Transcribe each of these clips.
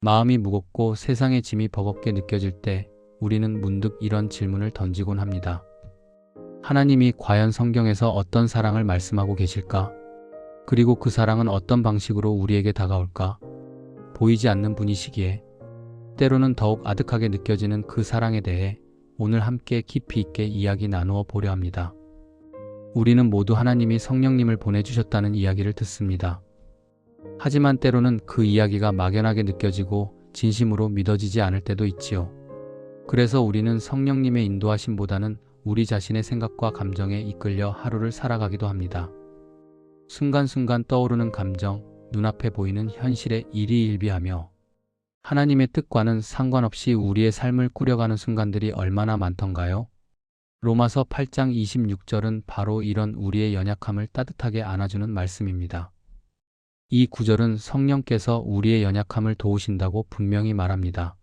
마음이 무겁고 세상의 짐이 버겁게 느껴질 때 우리는 문득 이런 질문을 던지곤 합니다. 하나님이 과연 성경에서 어떤 사랑을 말씀하고 계실까? 그리고 그 사랑은 어떤 방식으로 우리에게 다가올까? 보이지 않는 분이시기에 때로는 더욱 아득하게 느껴지는 그 사랑에 대해 오늘 함께 깊이 있게 이야기 나누어 보려 합니다. 우리는 모두 하나님이 성령님을 보내주셨다는 이야기를 듣습니다. 하지만 때로는 그 이야기가 막연하게 느껴지고 진심으로 믿어지지 않을 때도 있지요. 그래서 우리는 성령님의 인도하심보다는 우리 자신의 생각과 감정에 이끌려 하루를 살아가기도 합니다. 순간순간 떠오르는 감정, 눈앞에 보이는 현실에 일희일비하며 하나님의 뜻과는 상관없이 우리의 삶을 꾸려가는 순간들이 얼마나 많던가요? 로마서 8장 26절은 바로 이런 우리의 연약함을 따뜻하게 안아주는 말씀입니다. 이 구절은 성령께서 우리의 연약함을 도우신다고 분명히 말합니다.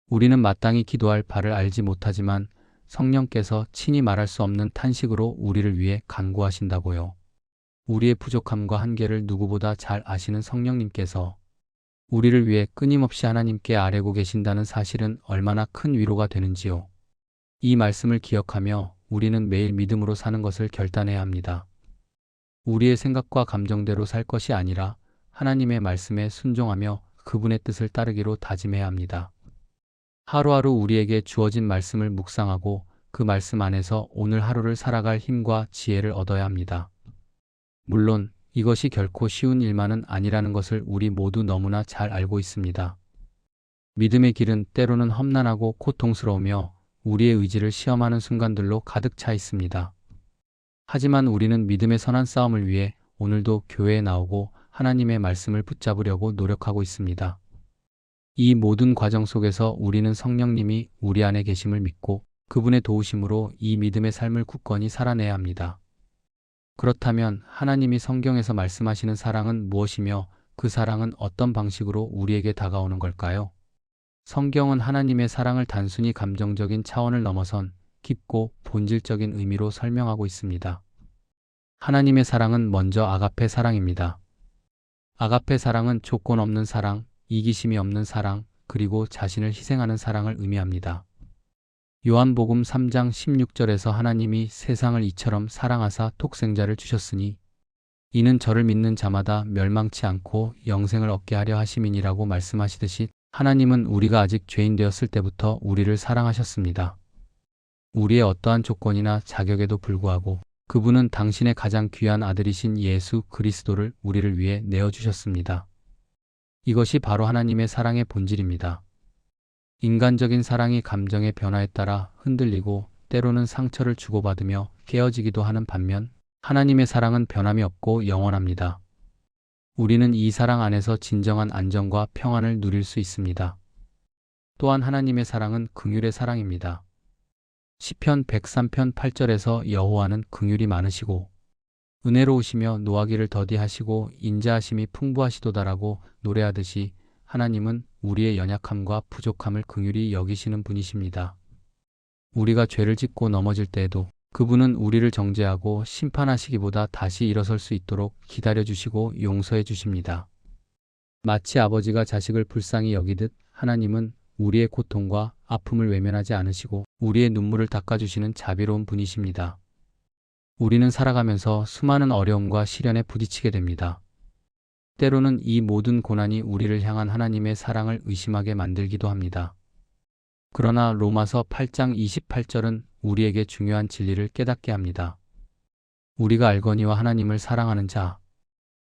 우리는 마땅히 기도할 바를 알지 못하지만 성령께서 친히 말할 수 없는 탄식으로 우리를 위해 간구하신다고요. 우리의 부족함과 한계를 누구보다 잘 아시는 성령님께서 우리를 위해 끊임없이 하나님께 아뢰고 계신다는 사실은 얼마나 큰 위로가 되는지요. 이 말씀을 기억하며 우리는 매일 믿음으로 사는 것을 결단해야 합니다. 우리의 생각과 감정대로 살 것이 아니라 하나님의 말씀에 순종하며 그분의 뜻을 따르기로 다짐해야 합니다. 하루하루 우리에게 주어진 말씀을 묵상하고 그 말씀 안에서 오늘 하루를 살아갈 힘과 지혜를 얻어야 합니다. 물론 이것이 결코 쉬운 일만은 아니라는 것을 우리 모두 너무나 잘 알고 있습니다. 믿음의 길은 때로는 험난하고 고통스러우며 우리의 의지를 시험하는 순간들로 가득 차 있습니다. 하지만 우리는 믿음의 선한 싸움을 위해 오늘도 교회에 나오고 하나님의 말씀을 붙잡으려고 노력하고 있습니다. 이 모든 과정 속에서 우리는 성령님이 우리 안에 계심을 믿고 그분의 도우심으로 이 믿음의 삶을 굳건히 살아내야 합니다. 그렇다면 하나님이 성경에서 말씀하시는 사랑은 무엇이며 그 사랑은 어떤 방식으로 우리에게 다가오는 걸까요? 성경은 하나님의 사랑을 단순히 감정적인 차원을 넘어선 깊고 본질적인 의미로 설명하고 있습니다. 하나님의 사랑은 먼저 아가페 사랑입니다. 아가페 사랑은 조건 없는 사랑, 이기심이 없는 사랑, 그리고 자신을 희생하는 사랑을 의미합니다. 요한복음 3장 16절에서 하나님이 세상을 이처럼 사랑하사 독생자를 주셨으니 이는 저를 믿는 자마다 멸망치 않고 영생을 얻게 하려 하심이니라고 말씀하시듯이 하나님은 우리가 아직 죄인 되었을 때부터 우리를 사랑하셨습니다. 우리의 어떠한 조건이나 자격에도 불구하고 그분은 당신의 가장 귀한 아들이신 예수 그리스도를 우리를 위해 내어주셨습니다. 이것이 바로 하나님의 사랑의 본질입니다. 인간적인 사랑이 감정의 변화에 따라 흔들리고 때로는 상처를 주고받으며 깨어지기도 하는 반면 하나님의 사랑은 변함이 없고 영원합니다. 우리는 이 사랑 안에서 진정한 안정과 평안을 누릴 수 있습니다. 또한 하나님의 사랑은 긍휼의 사랑입니다. 시편 103편 8절에서 여호와는 긍휼이 많으시고 은혜로우시며 노하기를 더디하시고 인자하심이 풍부하시도다라고 노래하듯이 하나님은 우리의 연약함과 부족함을 긍휼히 여기시는 분이십니다. 우리가 죄를 짓고 넘어질 때에도 그분은 우리를 정죄하고 심판하시기보다 다시 일어설 수 있도록 기다려주시고 용서해 주십니다. 마치 아버지가 자식을 불쌍히 여기듯 하나님은 우리의 고통과 아픔을 외면하지 않으시고 우리의 눈물을 닦아주시는 자비로운 분이십니다. 우리는 살아가면서 수많은 어려움과 시련에 부딪히게 됩니다. 때로는 이 모든 고난이 우리를 향한 하나님의 사랑을 의심하게 만들기도 합니다. 그러나 로마서 8장 28절은 우리에게 중요한 진리를 깨닫게 합니다. 우리가 알거니와 하나님을 사랑하는 자,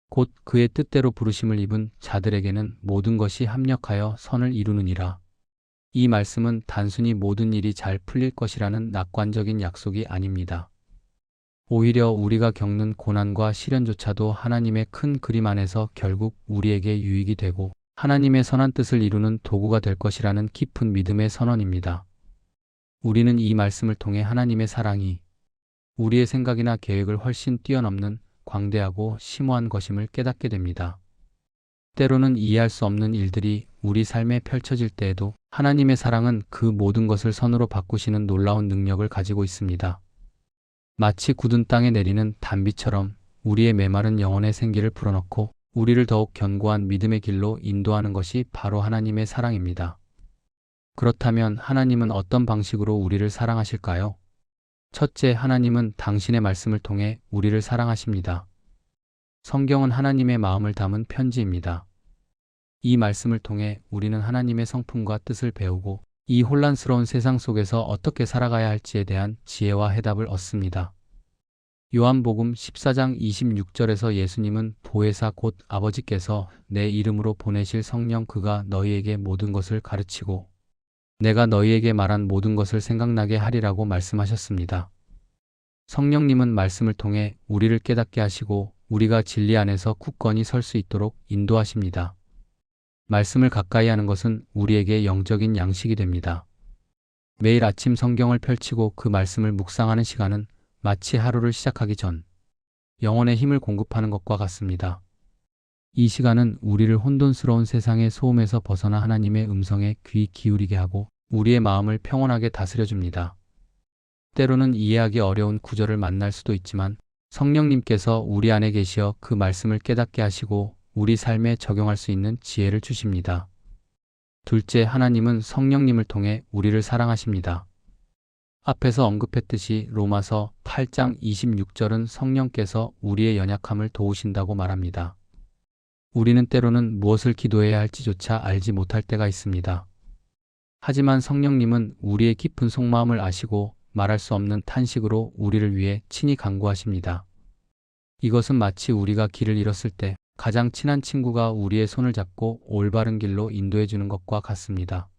곧 그의 뜻대로 부르심을 입은 자들에게는 모든 것이 합력하여 선을 이루느니라. 이 말씀은 단순히 모든 일이 잘 풀릴 것이라는 낙관적인 약속이 아닙니다. 오히려 우리가 겪는 고난과 시련조차도 하나님의 큰 그림 안에서 결국 우리에게 유익이 되고 하나님의 선한 뜻을 이루는 도구가 될 것이라는 깊은 믿음의 선언입니다. 우리는 이 말씀을 통해 하나님의 사랑이 우리의 생각이나 계획을 훨씬 뛰어넘는 광대하고 심오한 것임을 깨닫게 됩니다. 때로는 이해할 수 없는 일들이 우리 삶에 펼쳐질 때에도 하나님의 사랑은 그 모든 것을 선으로 바꾸시는 놀라운 능력을 가지고 있습니다. 마치 굳은 땅에 내리는 단비처럼 우리의 메마른 영혼의 생기를 불어넣고 우리를 더욱 견고한 믿음의 길로 인도하는 것이 바로 하나님의 사랑입니다. 그렇다면 하나님은 어떤 방식으로 우리를 사랑하실까요? 첫째, 하나님은 당신의 말씀을 통해 우리를 사랑하십니다. 성경은 하나님의 마음을 담은 편지입니다. 이 말씀을 통해 우리는 하나님의 성품과 뜻을 배우고 이 혼란스러운 세상 속에서 어떻게 살아가야 할지에 대한 지혜와 해답을 얻습니다. 요한복음 14장 26절에서 예수님은 보혜사 곧 아버지께서 내 이름으로 보내실 성령 그가 너희에게 모든 것을 가르치고 내가 너희에게 말한 모든 것을 생각나게 하리라고 말씀하셨습니다. 성령님은 말씀을 통해 우리를 깨닫게 하시고 우리가 진리 안에서 굳건히 설 수 있도록 인도하십니다. 말씀을 가까이 하는 것은 우리에게 영적인 양식이 됩니다. 매일 아침 성경을 펼치고 그 말씀을 묵상하는 시간은 마치 하루를 시작하기 전 영혼의 힘을 공급하는 것과 같습니다. 이 시간은 우리를 혼돈스러운 세상의 소음에서 벗어나 하나님의 음성에 귀 기울이게 하고 우리의 마음을 평온하게 다스려줍니다. 때로는 이해하기 어려운 구절을 만날 수도 있지만 성령님께서 우리 안에 계시어 그 말씀을 깨닫게 하시고 우리 삶에 적용할 수 있는 지혜를 주십니다. 둘째, 하나님은 성령님을 통해 우리를 사랑하십니다. 앞에서 언급했듯이 로마서 8장 26절은 성령께서 우리의 연약함을 도우신다고 말합니다. 우리는 때로는 무엇을 기도해야 할지조차 알지 못할 때가 있습니다. 하지만 성령님은 우리의 깊은 속마음을 아시고 말할 수 없는 탄식으로 우리를 위해 친히 간구하십니다. 이것은 마치 우리가 길을 잃었을 때 가장 친한 친구가 우리의 손을 잡고 올바른 길로 인도해 주는 것과 같습니다.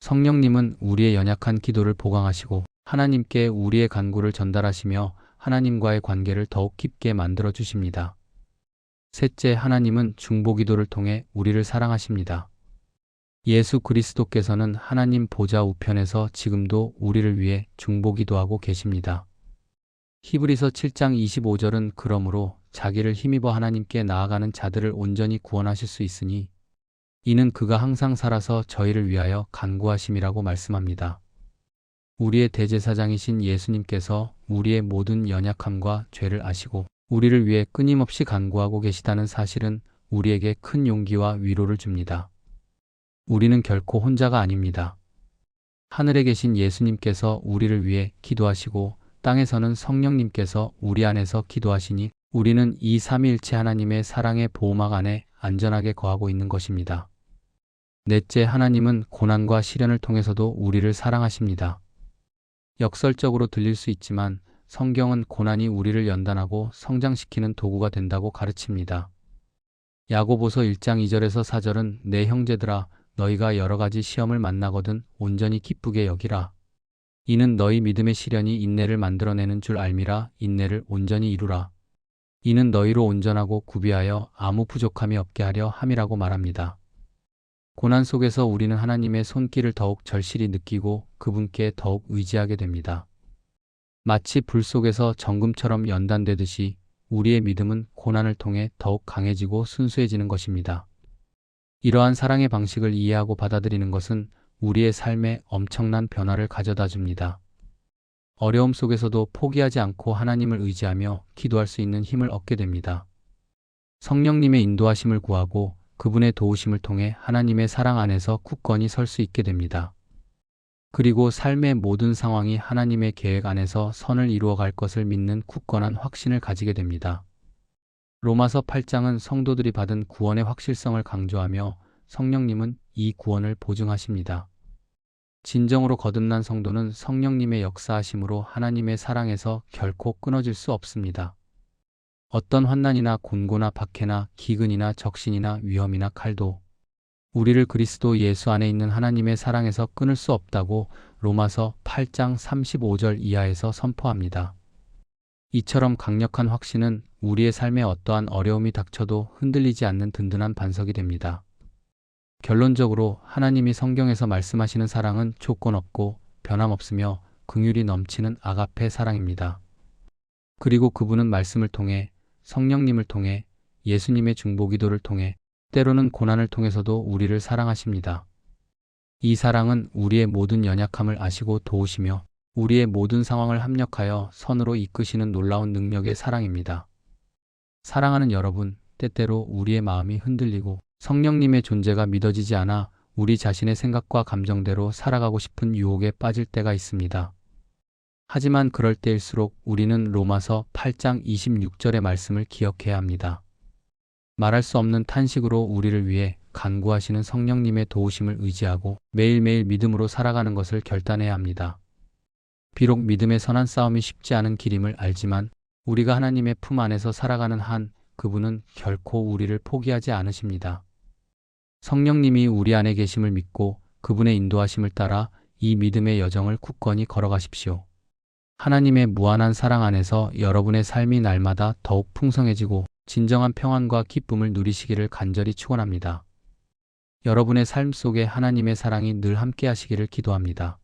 성령님은 우리의 연약한 기도를 보강하시고 하나님께 우리의 간구를 전달하시며 하나님과의 관계를 더욱 깊게 만들어 주십니다. 셋째, 하나님은 중보기도를 통해 우리를 사랑하십니다. 예수 그리스도께서는 하나님 보좌 우편에서 지금도 우리를 위해 중보기도하고 계십니다. 히브리서 7장 25절은 그러므로 자기를 힘입어 하나님께 나아가는 자들을 온전히 구원하실 수 있으니 이는 그가 항상 살아서 저희를 위하여 간구하심이라고 말씀합니다. 우리의 대제사장이신 예수님께서 우리의 모든 연약함과 죄를 아시고 우리를 위해 끊임없이 간구하고 계시다는 사실은 우리에게 큰 용기와 위로를 줍니다. 우리는 결코 혼자가 아닙니다. 하늘에 계신 예수님께서 우리를 위해 기도하시고 땅에서는 성령님께서 우리 안에서 기도하시니 우리는 이 삼위일체 하나님의 사랑의 보호막 안에 안전하게 거하고 있는 것입니다. 넷째, 하나님은 고난과 시련을 통해서도 우리를 사랑하십니다. 역설적으로 들릴 수 있지만 성경은 고난이 우리를 연단하고 성장시키는 도구가 된다고 가르칩니다. 야고보서 1장 2절에서 4절은 내 형제들아 너희가 여러 가지 시험을 만나거든 온전히 기쁘게 여기라. 이는 너희 믿음의 시련이 인내를 만들어내는 줄 알미라. 인내를 온전히 이루라. 이는 너희로 온전하고 구비하여 아무 부족함이 없게 하려 함이라고 말합니다. 고난 속에서 우리는 하나님의 손길을 더욱 절실히 느끼고 그분께 더욱 의지하게 됩니다. 마치 불 속에서 정금처럼 연단되듯이 우리의 믿음은 고난을 통해 더욱 강해지고 순수해지는 것입니다. 이러한 사랑의 방식을 이해하고 받아들이는 것은 우리의 삶에 엄청난 변화를 가져다 줍니다. 어려움 속에서도 포기하지 않고 하나님을 의지하며 기도할 수 있는 힘을 얻게 됩니다. 성령님의 인도하심을 구하고 그분의 도우심을 통해 하나님의 사랑 안에서 굳건히 설 수 있게 됩니다. 그리고 삶의 모든 상황이 하나님의 계획 안에서 선을 이루어갈 것을 믿는 굳건한 확신을 가지게 됩니다. 로마서 8장은 성도들이 받은 구원의 확실성을 강조하며 성령님은 이 구원을 보증하십니다. 진정으로 거듭난 성도는 성령님의 역사하심으로 하나님의 사랑에서 결코 끊어질 수 없습니다. 어떤 환난이나 곤고나 박해나 기근이나 적신이나 위험이나 칼도 우리를 그리스도 예수 안에 있는 하나님의 사랑에서 끊을 수 없다고 로마서 8장 35절 이하에서 선포합니다. 이처럼 강력한 확신은 우리의 삶에 어떠한 어려움이 닥쳐도 흔들리지 않는 든든한 반석이 됩니다. 결론적으로 하나님이 성경에서 말씀하시는 사랑은 조건 없고 변함없으며 긍휼이 넘치는 아가페 사랑입니다. 그리고 그분은 말씀을 통해 성령님을 통해 예수님의 중보기도를 통해 때로는 고난을 통해서도 우리를 사랑하십니다. 이 사랑은 우리의 모든 연약함을 아시고 도우시며 우리의 모든 상황을 합력하여 선으로 이끄시는 놀라운 능력의 사랑입니다. 사랑하는 여러분, 때때로 우리의 마음이 흔들리고 성령님의 존재가 믿어지지 않아 우리 자신의 생각과 감정대로 살아가고 싶은 유혹에 빠질 때가 있습니다. 하지만 그럴 때일수록 우리는 로마서 8장 26절의 말씀을 기억해야 합니다. 말할 수 없는 탄식으로 우리를 위해 간구하시는 성령님의 도우심을 의지하고 매일매일 믿음으로 살아가는 것을 결단해야 합니다. 비록 믿음의 선한 싸움이 쉽지 않은 길임을 알지만 우리가 하나님의 품 안에서 살아가는 한 그분은 결코 우리를 포기하지 않으십니다. 성령님이 우리 안에 계심을 믿고 그분의 인도하심을 따라 이 믿음의 여정을 굳건히 걸어가십시오. 하나님의 무한한 사랑 안에서 여러분의 삶이 날마다 더욱 풍성해지고 진정한 평안과 기쁨을 누리시기를 간절히 축원합니다. 여러분의 삶 속에 하나님의 사랑이 늘 함께 하시기를 기도합니다.